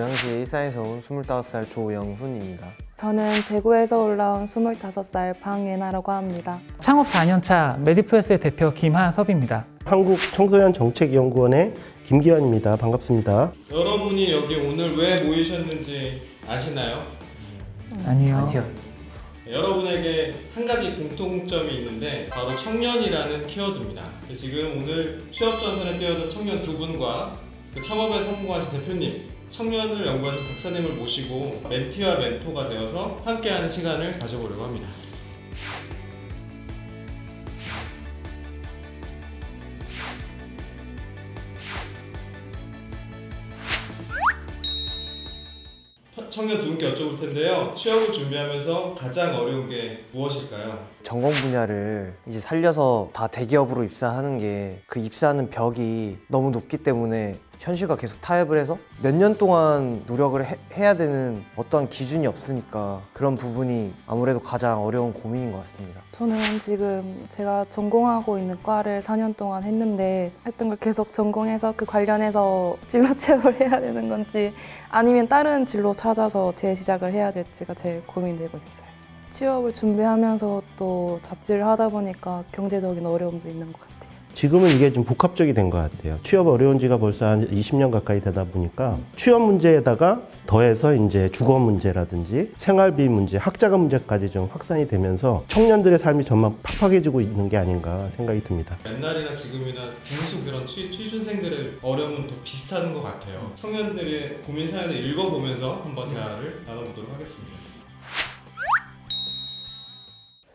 고양시의 일산에서 온 25살 조영훈입니다. 저는 대구에서 올라온 25살 방예나라고 합니다. 창업 4년차 메디플러스의 대표 김하섭입니다. 한국청소년정책연구원의 김기환입니다. 반갑습니다. 여러분이 여기 오늘 왜 모이셨는지 아시나요? 아니요. 여러분에게 한 가지 공통점이 있는데 바로 청년이라는 키워드입니다. 지금 오늘 취업 전선에 뛰어든 청년 두 분과 그 창업에 성공하신 대표님, 청년을 연구하신 박사님을 모시고 멘티와 멘토가 되어서 함께하는 시간을 가져보려고 합니다. 청년 두 분께 여쭤볼 텐데요. 취업을 준비하면서 가장 어려운 게 무엇일까요? 전공 분야를 이제 살려서 다 대기업으로 입사하는 게 그 입사하는 벽이 너무 높기 때문에 현실과 계속 타협을 해서 몇 년 동안 노력을 해야 되는 어떠한 기준이 없으니까 그런 부분이 아무래도 가장 어려운 고민인 것 같습니다. 저는 지금 제가 전공하고 있는 과를 4년 동안 했는데 했던 걸 계속 전공해서 그 관련해서 진로 취업을 해야 되는 건지 아니면 다른 진로 찾아서 재시작을 해야 될지가 제일 고민되고 있어요. 취업을 준비하면서 또 잡지를 하다 보니까 경제적인 어려움도 있는 것 같아요. 지금은 이게 좀 복합적이 된 것 같아요. 취업 어려운 지가 벌써 한 20년 가까이 되다 보니까 취업 문제에다가 더해서 이제 주거 문제라든지 생활비 문제, 학자금 문제까지 좀 확산이 되면서 청년들의 삶이 정말 팍팍해지고 있는 게 아닌가 생각이 듭니다. 옛날이나 지금이나 계속 그런 취준생들의 어려움은 더 비슷한 것 같아요. 청년들의 고민 사연을 읽어보면서 한번 대화를 나눠보도록 하겠습니다.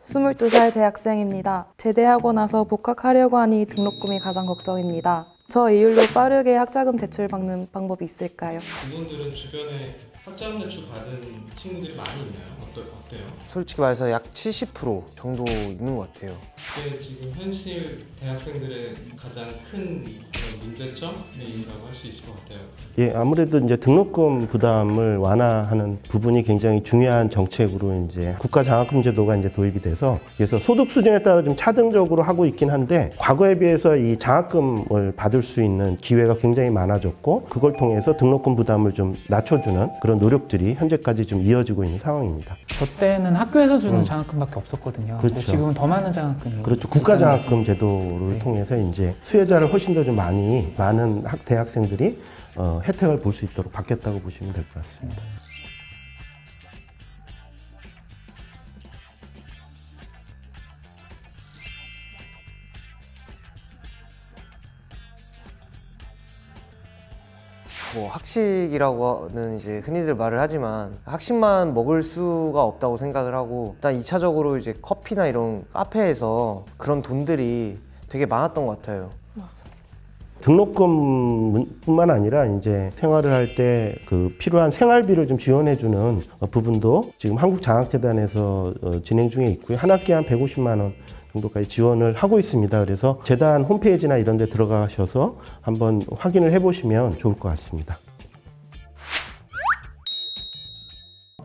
22살 대학생입니다. 제대하고 나서 복학하려고 하니 등록금이 가장 걱정입니다. 저 이율로 빠르게 학자금 대출 받는 방법이 있을까요? 그분들은 주변에 학자금 대출 받은 친구들이 많이 있나요? 어때요? 솔직히 말해서 약 70% 정도 있는 것 같아요. 이게 지금 현실 대학생들의 가장 큰 그런 문제점이라고 할 수 있을 것 같아요. 예, 아무래도 이제 등록금 부담을 완화하는 부분이 굉장히 중요한 정책으로 이제 국가 장학금 제도가 이제 도입이 돼서 그래서 소득 수준에 따라 좀 차등적으로 하고 있긴 한데 과거에 비해서 이 장학금을 받을 수 있는 기회가 굉장히 많아졌고 그걸 통해서 등록금 부담을 좀 낮춰주는 그런 노력들이 현재까지 좀 이어지고 있는 상황입니다. 저 때는 학교에서 주는 장학금밖에 없었거든요. 그렇죠. 근데 지금은 더 많은 장학금이. 그렇죠. 국가 장학금 제도를 네. 통해서 이제 수혜자를 훨씬 더 좀 많은 대학생들이 혜택을 볼 수 있도록 바뀌었다고 보시면 될 것 같습니다. 뭐 학식이라고는 이제 흔히들 말을 하지만 학식만 먹을 수가 없다고 생각을 하고 일단 2차적으로 이제 커피나 이런 카페에서 그런 돈들이 되게 많았던 것 같아요. 맞아. 등록금뿐만 아니라 이제 생활을 할 때 그 필요한 생활비를 좀 지원해주는 부분도 지금 한국장학재단에서 진행 중에 있고요. 한 학기에 한 150만 원 정도까지 지원을 하고 있습니다. 그래서 재단 홈페이지나 이런 데 들어가셔서 한번 확인을 해보시면 좋을 것 같습니다.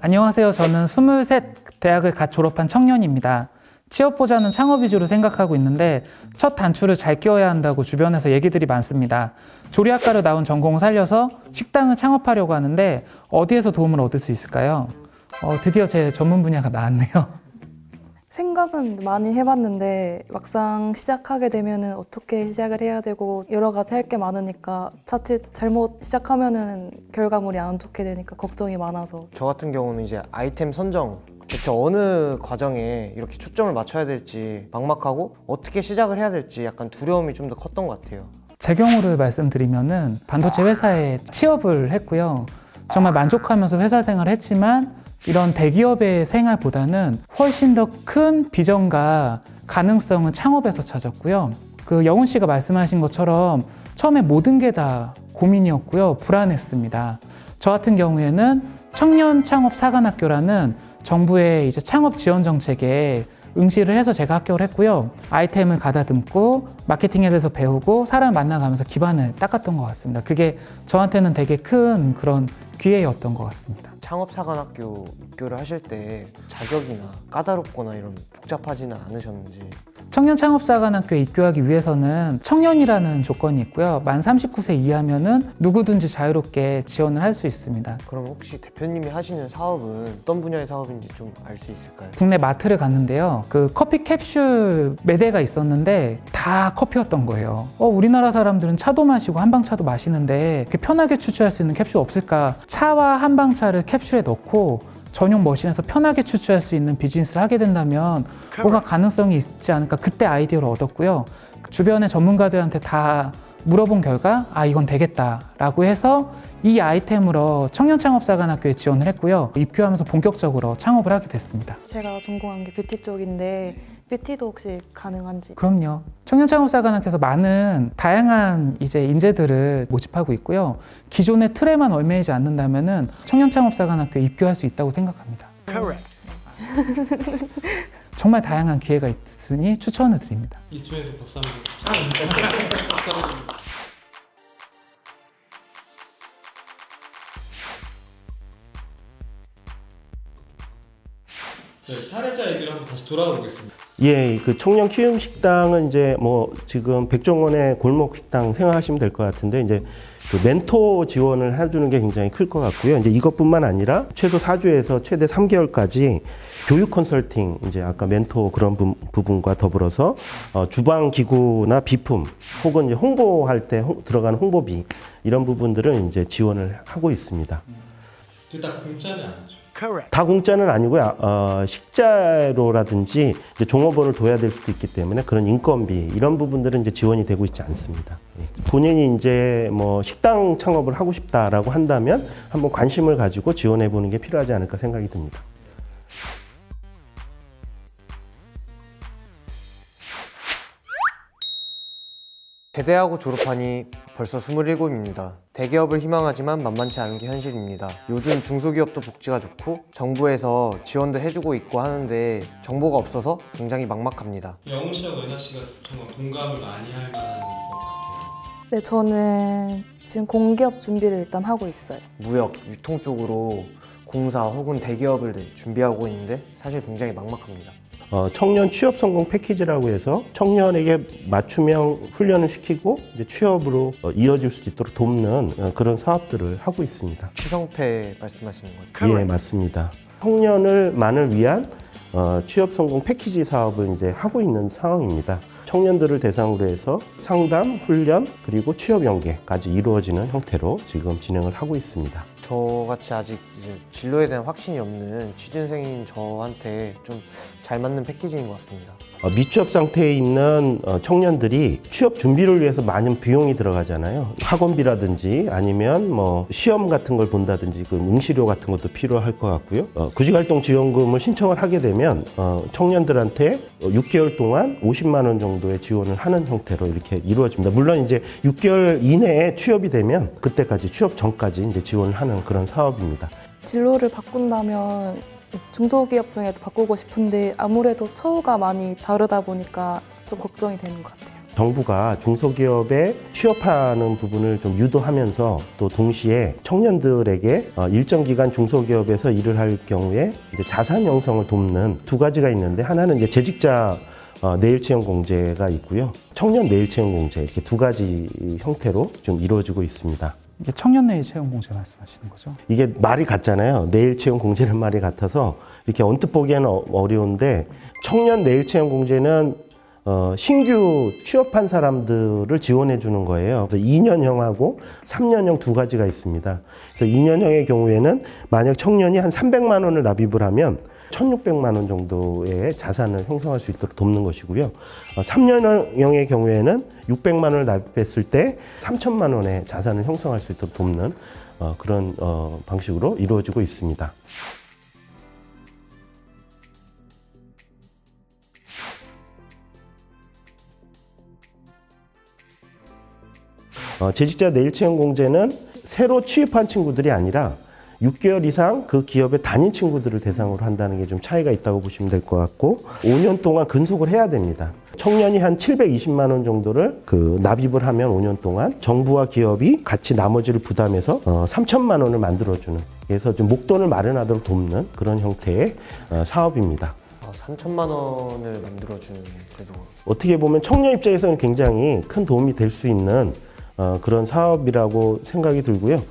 안녕하세요. 저는 23 대학을 갓 졸업한 청년입니다. 취업보다는 창업 위주로 생각하고 있는데 첫 단추를 잘 끼워야 한다고 주변에서 얘기들이 많습니다. 조리학과로 나온 전공을 살려서 식당을 창업하려고 하는데 어디에서 도움을 얻을 수 있을까요? 드디어 제 전문 분야가 나왔네요. 생각은 많이 해봤는데 막상 시작하게 되면은 어떻게 시작을 해야 되고 여러 가지 할 게 많으니까 자칫 잘못 시작하면은 결과물이 안 좋게 되니까 걱정이 많아서. 저 같은 경우는 이제 아이템 선정, 대체 어느 과정에 이렇게 초점을 맞춰야 될지 막막하고 어떻게 시작을 해야 될지 약간 두려움이 좀 더 컸던 것 같아요. 제 경우를 말씀드리면은 반도체 회사에 취업을 했고요. 정말 만족하면서 회사 생활을 했지만 이런 대기업의 생활보다는 훨씬 더 큰 비전과 가능성은 창업에서 찾았고요. 그 영훈 씨가 말씀하신 것처럼 처음에 모든 게 다 고민이었고요. 불안했습니다. 저 같은 경우에는 청년 창업 사관학교라는 정부의 이제 창업 지원 정책에 응시를 해서 제가 합격을 했고요. 아이템을 가다듬고 마케팅에 대해서 배우고 사람을 만나가면서 기반을 닦았던 것 같습니다. 그게 저한테는 되게 큰 그런 기회였던 것 같습니다. 창업사관학교 입교를 하실 때 자격이나 까다롭거나 이런 복잡하지는 않으셨는지? 청년창업사관학교에 입교하기 위해서는 청년이라는 조건이 있고요. 만 39세 이하면은 누구든지 자유롭게 지원을 할 수 있습니다. 그럼 혹시 대표님이 하시는 사업은 어떤 분야의 사업인지 좀 알 수 있을까요? 국내 마트를 갔는데요. 그 커피 캡슐 매대가 있었는데 다 커피였던 거예요. 우리나라 사람들은 차도 마시고 한방차도 마시는데 이렇게 편하게 추출할 수 있는 캡슐 없을까? 차와 한방차를 캡슐에 넣고 전용 머신에서 편하게 추출할 수 있는 비즈니스를 하게 된다면 뭔가 가능성이 있지 않을까, 그때 아이디어를 얻었고요. 주변의 전문가들한테 다 물어본 결과 이건 되겠다라고 해서 이 아이템으로 청년창업사관학교에 지원을 했고요. 입교하면서 본격적으로 창업을 하게 됐습니다. 제가 전공한 게 뷰티 쪽인데 뷰티도 혹시 가능한지? 그럼요. 청년창업사관학교에서 많은 다양한 인재들을 모집하고 있고요. 기존의 틀에만 얽매이지 않는다면은 청년창업사관학교에 입교할 수 있다고 생각합니다. 정말 다양한 기회가 있으니 추천을 드립니다. 이쯤에서 박수 한번. 박수. 네, 사례자 얘기를 한번 다시 돌아가 보겠습니다. 예, 그 청년 키움 식당은 이제 뭐 지금 백종원의 골목 식당 생각하시면 될 것 같은데, 이제 그 멘토 지원을 해주는 게 굉장히 클 것 같고요. 이제 이것뿐만 아니라 최소 4주에서 최대 3개월까지 교육 컨설팅, 이제 아까 멘토 그런 부분과 더불어서 주방 기구나 비품 혹은 이제 홍보할 때 들어가는 홍보비, 이런 부분들은 이제 지원을 하고 있습니다. 다 공짜는 아니죠? 다 공짜는 아니고요. 식자료라든지 이제 종업원을 둬야 될 수도 있기 때문에 그런 인건비, 이런 부분들은 이제 지원이 되고 있지 않습니다. 본인이 이제 뭐 식당 창업을 하고 싶다라고 한다면 한번 관심을 가지고 지원해 보는 게 필요하지 않을까 생각이 듭니다. 제대하고 졸업하니 벌써 27입니다. 대기업을 희망하지만 만만치 않은 게 현실입니다. 요즘 중소기업도 복지가 좋고 정부에서 지원도 해주고 있고 하는데 정보가 없어서 굉장히 막막합니다. 영훈 씨하고 은하 씨가 정말 동감을 많이 할 만한 것 같아요. 네, 저는 지금 공기업 준비를 일단 하고 있어요. 무역, 유통 쪽으로 공사 혹은 대기업을 준비하고 있는데 사실 굉장히 막막합니다. 청년 취업 성공 패키지라고 해서 청년에게 맞춤형 훈련을 시키고 이제 취업으로 이어질 수 있도록 돕는 그런 사업들을 하고 있습니다. 취성패 말씀하시는 거죠? 예, 맞습니다. 청년을만을 위한 취업 성공 패키지 사업을 이제 하고 있는 상황입니다. 청년들을 대상으로 해서 상담, 훈련, 그리고 취업 연계까지 이루어지는 형태로 지금 진행을 하고 있습니다. 저같이 아직 이제 진로에 대한 확신이 없는 취준생인 저한테 좀 잘 맞는 패키지인 것 같습니다. 미취업 상태에 있는 청년들이 취업 준비를 위해서 많은 비용이 들어가잖아요. 학원비라든지 아니면 뭐 시험 같은 걸 본다든지 그 응시료 같은 것도 필요할 것 같고요. 구직활동 지원금을 신청을 하게 되면 청년들한테 6개월 동안 50만 원 정도의 지원을 하는 형태로 이렇게 이루어집니다. 물론 이제 6개월 이내에 취업이 되면 그때까지 취업 전까지 이제 지원을 하는 그런 사업입니다. 진로를 바꾼다면 중소기업 중에도 바꾸고 싶은데 아무래도 처우가 많이 다르다 보니까 좀 걱정이 되는 것 같아요. 정부가 중소기업에 취업하는 부분을 좀 유도하면서 또 동시에 청년들에게 일정 기간 중소기업에서 일을 할 경우에 이제 자산 형성을 돕는 두 가지가 있는데, 하나는 이제 재직자 내일 채용 공제가 있고요. 청년 내일 채용 공제, 이렇게 두 가지 형태로 좀 이루어지고 있습니다. 이게 청년 내일 채용 공제 말씀하시는 거죠? 이게 말이 같잖아요. 내일 채용 공제는 말이 같아서 이렇게 언뜻 보기에는 어려운데, 청년 내일 채용 공제는 신규 취업한 사람들을 지원해 주는 거예요. 그래서 2년형하고 3년형 두 가지가 있습니다. 그래서 2년형의 경우에는 만약 청년이 한 300만 원을 납입을 하면 1,600만 원 정도의 자산을 형성할 수 있도록 돕는 것이고요. 3년형의 경우에는 600만 원을 납입했을 때 3,000만 원의 자산을 형성할 수 있도록 돕는 그런 방식으로 이루어지고 있습니다. 재직자 내일 채용 공제는 새로 취업한 친구들이 아니라 6개월 이상 그 기업에 다닌 친구들을 대상으로 한다는 게 좀 차이가 있다고 보시면 될 것 같고, 5년 동안 근속을 해야 됩니다. 청년이 한 720만 원 정도를 납입을 하면 5년 동안 정부와 기업이 같이 나머지를 부담해서 3천만 원을 만들어주는, 그래서 좀 목돈을 마련하도록 돕는 그런 형태의 사업입니다. 3천만 원을 만들어주는 그래도 어떻게 보면 청년 입장에서는 굉장히 큰 도움이 될 수 있는 그런 사업이라고 생각이 들고요.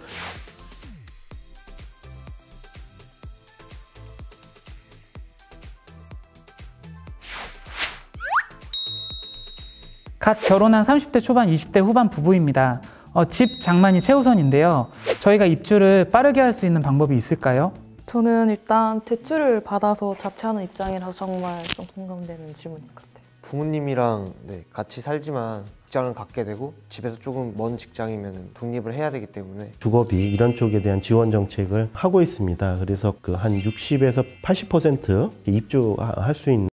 갓 결혼한 30대 초반, 20대 후반 부부입니다. 집 장만이 최우선인데요. 저희가 입주를 빠르게 할 수 있는 방법이 있을까요? 저는 일단 대출을 받아서 자취하는 입장이라서 정말 좀 공감되는 질문인 것 같아요. 부모님이랑 같이 살지만 직장을 갖게 되고 집에서 조금 먼 직장이면 독립을 해야 되기 때문에 주거비 이런 쪽에 대한 지원 정책을 하고 있습니다. 그래서 그 한 60에서 80% 입주할 수 있는